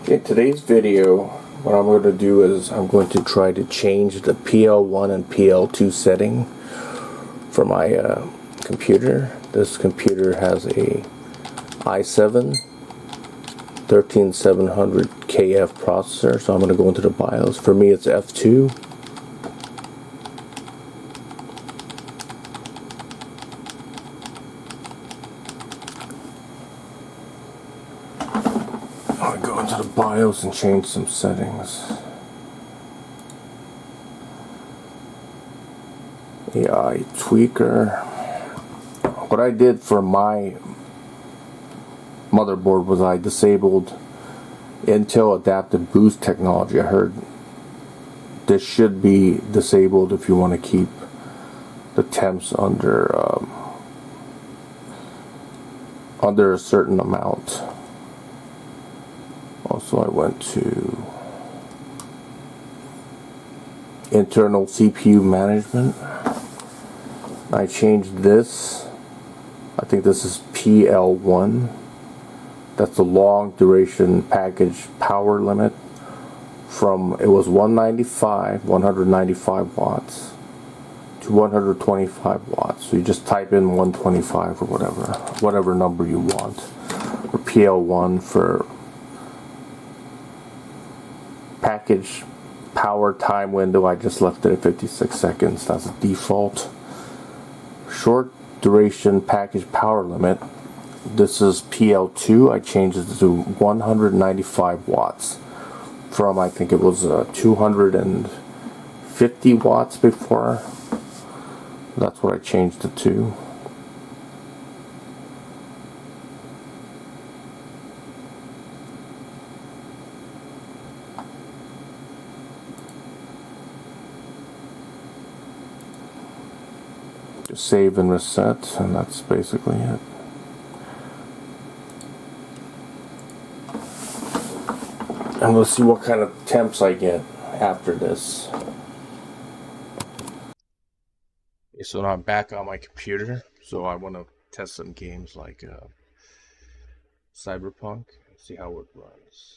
In today's video, what I'm going to do is I'm going to try to change the PL1 and PL2 setting for my computer. This computer has a i7 13700KF processor, so I'm going to go into the BIOS. For me it's F2. I'll go into the BIOS and change some settings. AI tweaker. What I did for my motherboard was I disabled Intel Adaptive Boost technology. I heard this should be disabled if you want to keep the temps under a certain amount. Also, I went to internal CPU management. I changed this. I think this is PL1. That's the long duration package power limit. From it was 195 watts to 125 watts. So you just type in 125 or whatever number you want. Or PL1 for package power time window. I just left it at 56 seconds. That's a default. Short duration package power limit. This is PL2. I changed it to 195 watts from, I think it was 250 watts before. That's what I changed it to. Just save and reset, and that's basically it. And let's see what kind of temps I get after this. Okay, so now I'm back on my computer, so I want to test some games like Cyberpunk, see how it runs.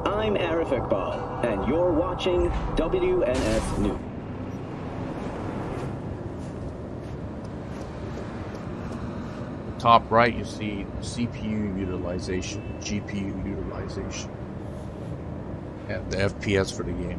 I'm Arif Iqbal, and you're watching WNS News. Top right, you see CPU utilization, GPU utilization, and the FPS for the game.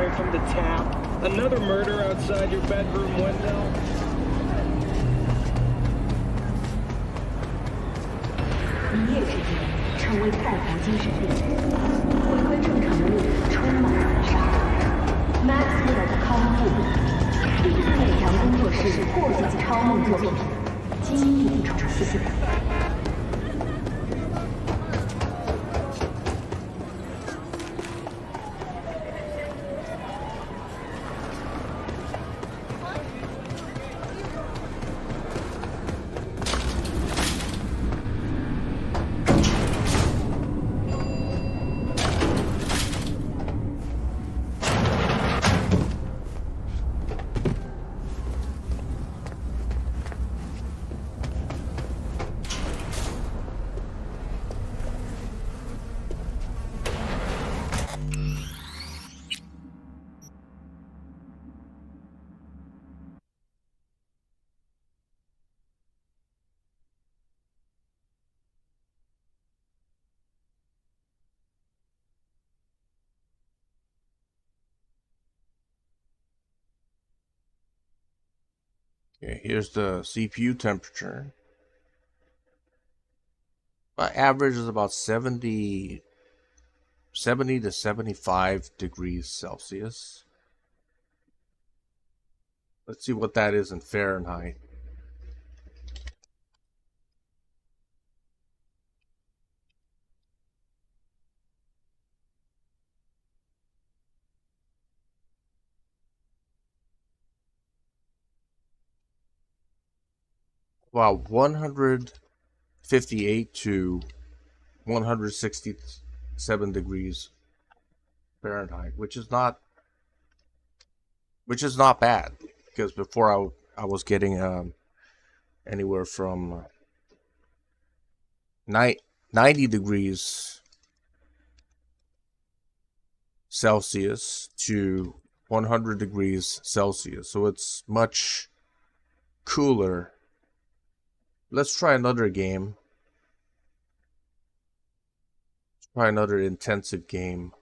water from the tap? Another murder outside your bedroom window? 一夜之间成为赛博精神病人，回归正常的路充满了杀。Max 为了康复，第四美强工作室获奖超梦作品《经历重现》。Okay, here's the CPU temperature. My average is about 70 to 75 degrees Celsius. Let's see what that is in Fahrenheit. Wow, 158 to 167 degrees Fahrenheit, which is not bad, because before I was getting anywhere from 90 degrees Celsius to 100 degrees Celsius, so it's much cooler. Let's try another game. Let's try another intensive game.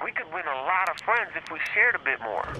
We could win a lot of friends if we shared a bit more.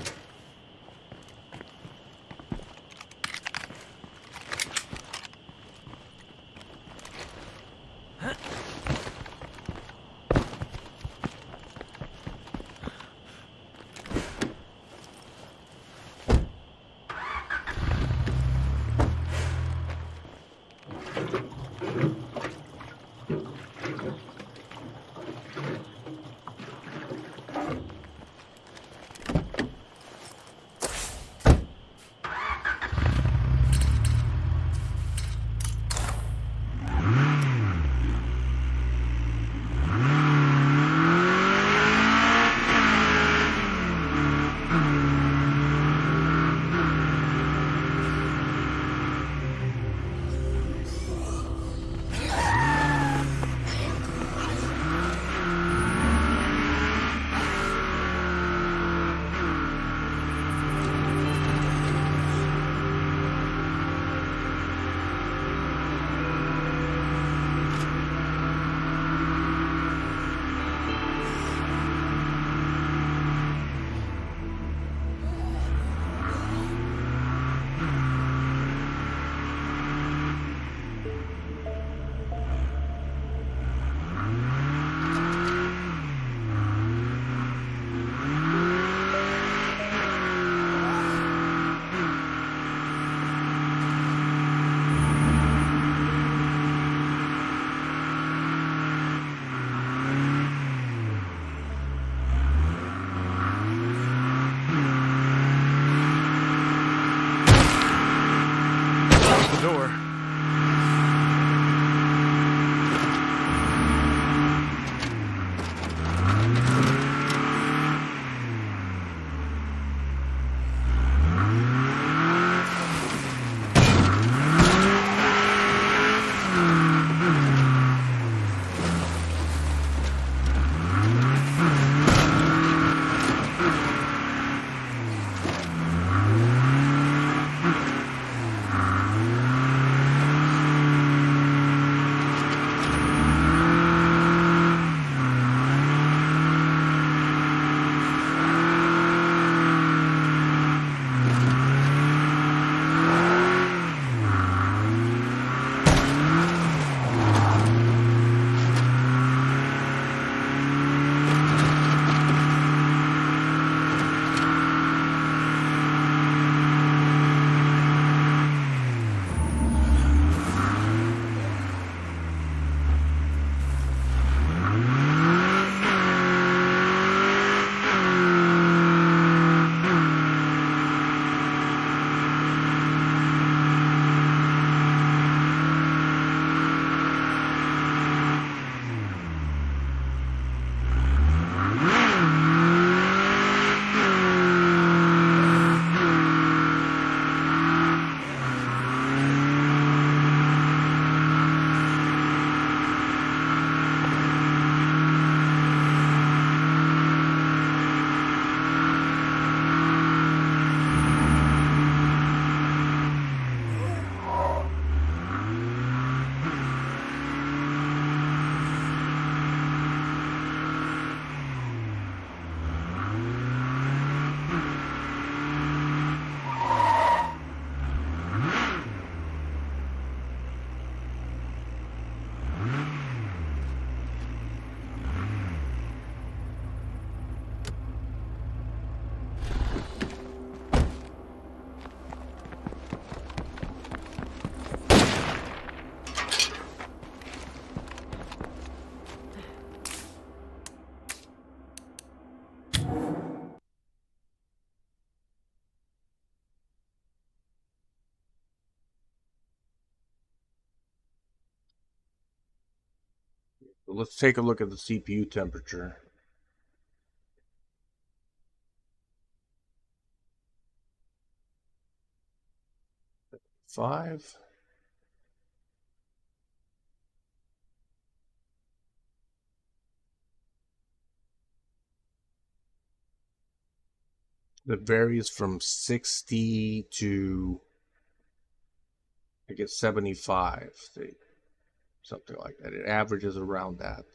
So let's take a look at the CPU temperature. Five. That varies from 60 to, I guess, 75, something like that. It averages around that.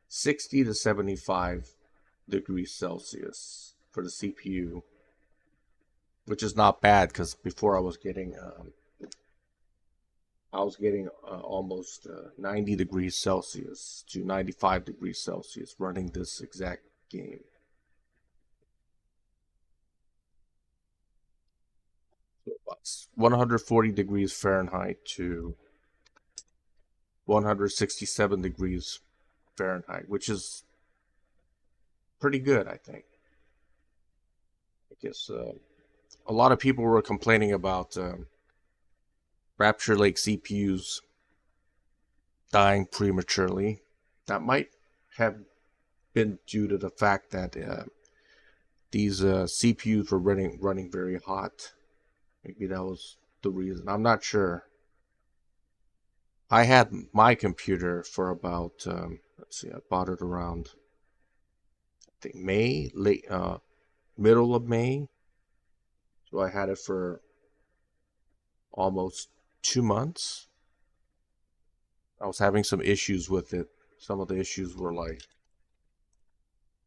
60 to 75 degrees Celsius for the CPU, which is not bad because before I was getting almost 90 degrees Celsius to 95 degrees Celsius running this exact game. So 140 degrees Fahrenheit to 167 degrees Fahrenheit, which is pretty good, I think. I guess a lot of people were complaining about Rapture Lake CPUs dying prematurely. That might have been due to the fact that these CPUs were running very hot. Maybe that was the reason. I'm not sure. I had my computer for about let's see, I bought it around I think May, middle of May. So I had it for almost 2 months. I was having some issues with it. Some of the issues were like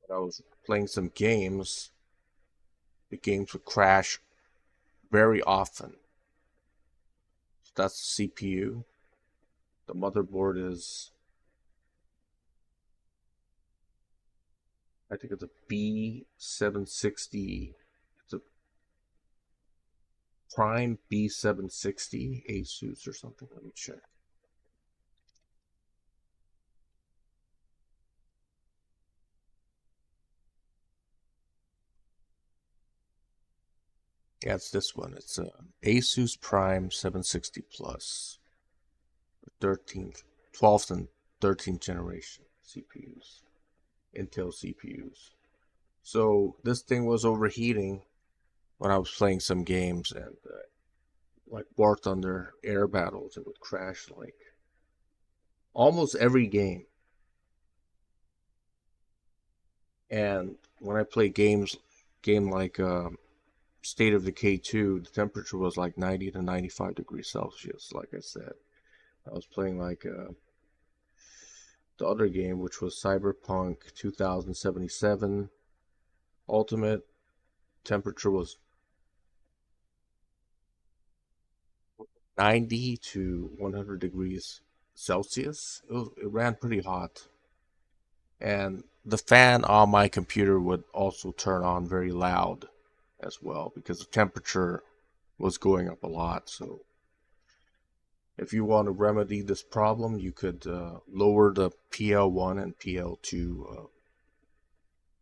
when I was playing some games, the games would crash very often. So that's the CPU. The motherboard is, I think it's a B760. It's a Prime B760 Asus or something. Let me check. Yeah, it's this one. It's a Asus Prime 760 Plus, 13th, 12th, and 13th generation CPUs, Intel CPUs. So this thing was overheating when I was playing some games, and like War Thunder air battles, it would crash like almost every game. And when I play game like State of Decay 2, the temperature was like 90 to 95 degrees Celsius. Like I said, I was playing like the other game, which was Cyberpunk 2077 Ultimate. Temperature was 90 to 100 degrees Celsius. It ran pretty hot. And the fan on my computer would also turn on very loud as well because the temperature was going up a lot. So if you want to remedy this problem, you could lower the PL1 and PL2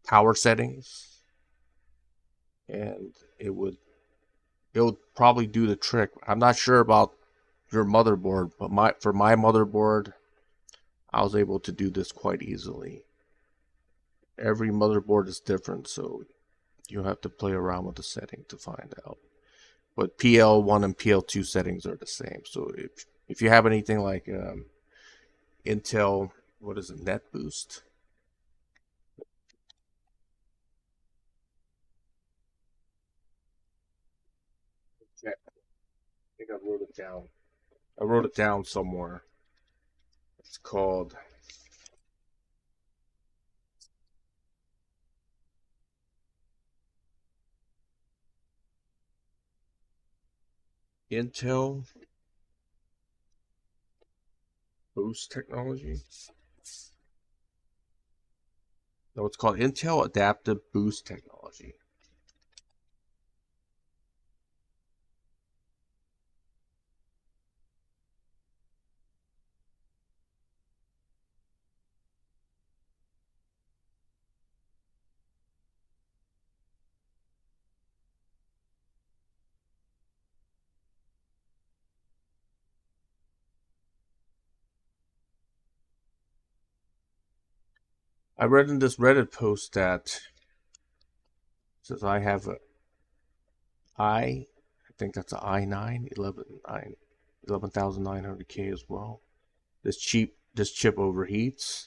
power settings, and it would probably do the trick. I'm not sure about your motherboard, but for my motherboard, I was able to do this quite easily. Every motherboard is different, so you have to play around with the setting to find out. But PL1 and PL2 settings are the same. So if you have anything like Intel, what is it, Net Boost? I think I wrote it down. I wrote it down somewhere. It's called Intel Boost Technology. No, it's called Intel Adaptive Boost Technology. I read in this Reddit post that says I have a I think that's an i9 11900K as well. This chip overheats.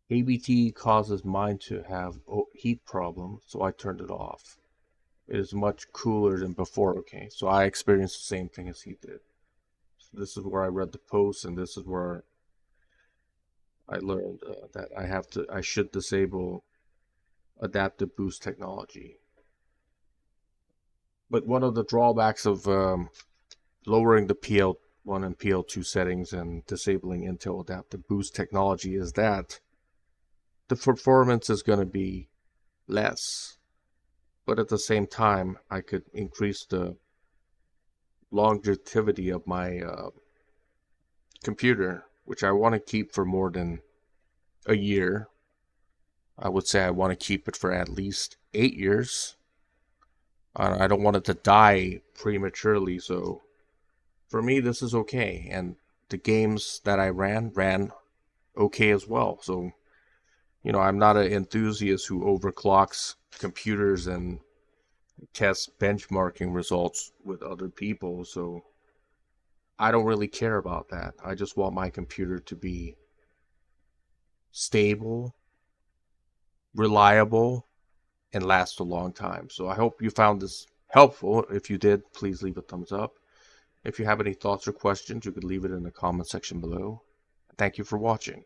ABT causes mine to have heat problem, so I turned it off. It is much cooler than before. Okay, so I experienced the same thing as he did. So this is where I read the post, and this is where I learned that I should disable adaptive boost technology. But one of the drawbacks of lowering the PL1 and PL2 settings and disabling Intel adaptive boost technology is that the performance is going to be less. But at the same time, I could increase the longevity of my computer, which I want to keep for more than a year. I would say I want to keep it for at least 8 years. I don't want it to die prematurely, so for me this is okay. And the games that I ran okay as well. So, you know, I'm not an enthusiast who overclocks computers and tests benchmarking results with other people, so I don't really care about that. I just want my computer to be stable, reliable, and last a long time. So I hope you found this helpful. If you did, please leave a thumbs up. If you have any thoughts or questions, you could leave it in the comment section below. Thank you for watching.